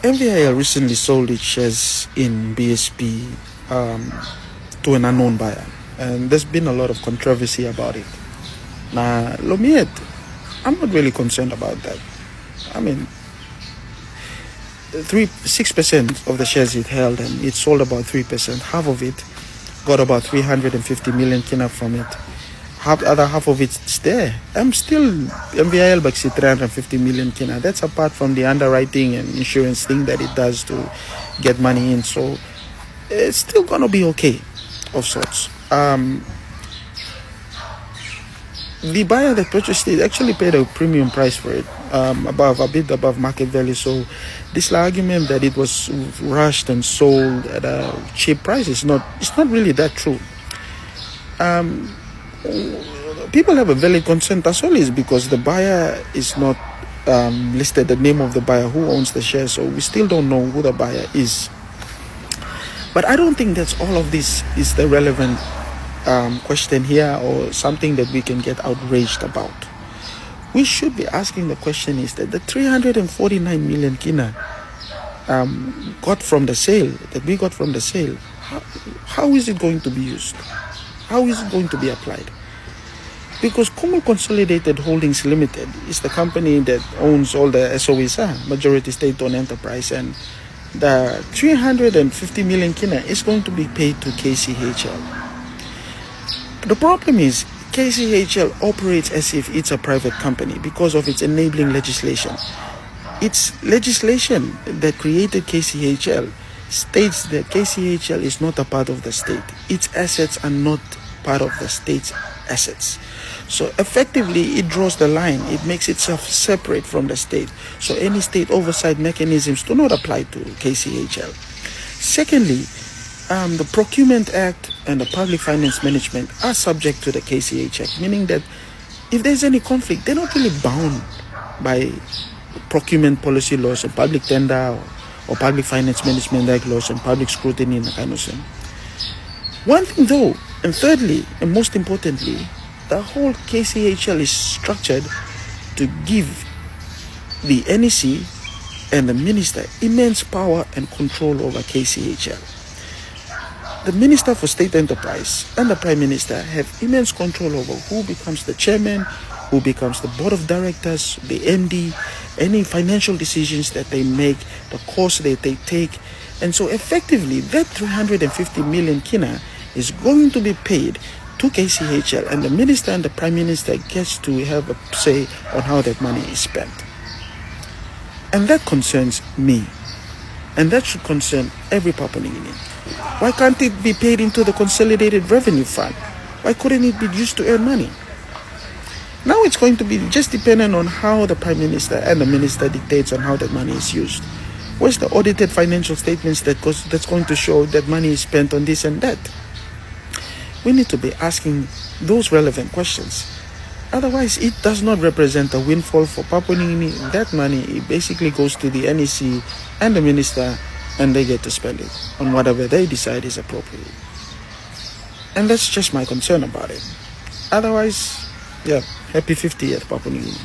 MVIL recently sold its shares in BSP to an unknown buyer, and there's been a lot of controversy about it. Now, Lomiet, I'm not really concerned about that. I mean, 6% of the shares it held, and it sold about 3%. Half of it got about 350 million kina from it. Other half of it's there. I'm still MVIL Baxi 350 million kina. That's apart from the underwriting and insurance thing that it does to get money in. So it's still gonna be okay, of sorts. The buyer that purchased it actually paid a premium price for it, a bit above market value. So this argument that it was rushed and sold at a cheap price it's not really that true. People have a valid concern as well, is because the buyer is not listed, the name of the buyer who owns the share, so we still don't know who the buyer is. But I don't think that's all of this is the relevant question here, or something that we can get outraged about. We should be asking the question is that the 349 million kina got from the sale, how is it going to be used? How is it going to be applied? Because Kumul Consolidated Holdings Limited is the company that owns all the SOEs, majority state-owned enterprise, and the 350 million kina is going to be paid to KCHL. The problem is KCHL operates as if it's a private company because of its enabling legislation. Its legislation that created KCHL states that KCHL is not a part of the state. Its assets are not part of the state's assets. So effectively, it draws the line. It makes itself separate from the state. So any state oversight mechanisms do not apply to KCHL. Secondly, the Procurement Act and the Public Finance Management are subject to the KCH Act, meaning that if there's any conflict, they're not really bound by procurement policy laws and public tender or Public Finance Management Act laws and public scrutiny and that kind of thing. One thing though, and thirdly, and most importantly, the whole KCHL is structured to give the NEC and the minister immense power and control over KCHL. The Minister for State Enterprise and the Prime Minister have immense control over who becomes the chairman, who becomes the board of directors, the MD, any financial decisions that they make, the course that they take. And so effectively, that 350 million kina is going to be paid to KCHL, and the Minister and the Prime Minister gets to have a say on how that money is spent. And that concerns me. And that should concern every Papua New Guinean. Why can't it be paid into the Consolidated Revenue Fund? Why couldn't it be used to earn money? Now it's going to be just dependent on how the Prime Minister and the Minister dictates on how that money is used. Where's the audited financial statements that's going to show that money is spent on this and that? We need to be asking those relevant questions. Otherwise, it does not represent a windfall for Papua New Guinea. That money, it basically goes to the NEC and the Minister, and they get to spend it on whatever they decide is appropriate. And that's just my concern about it. Otherwise, yeah, happy 50th Papua New Guinea.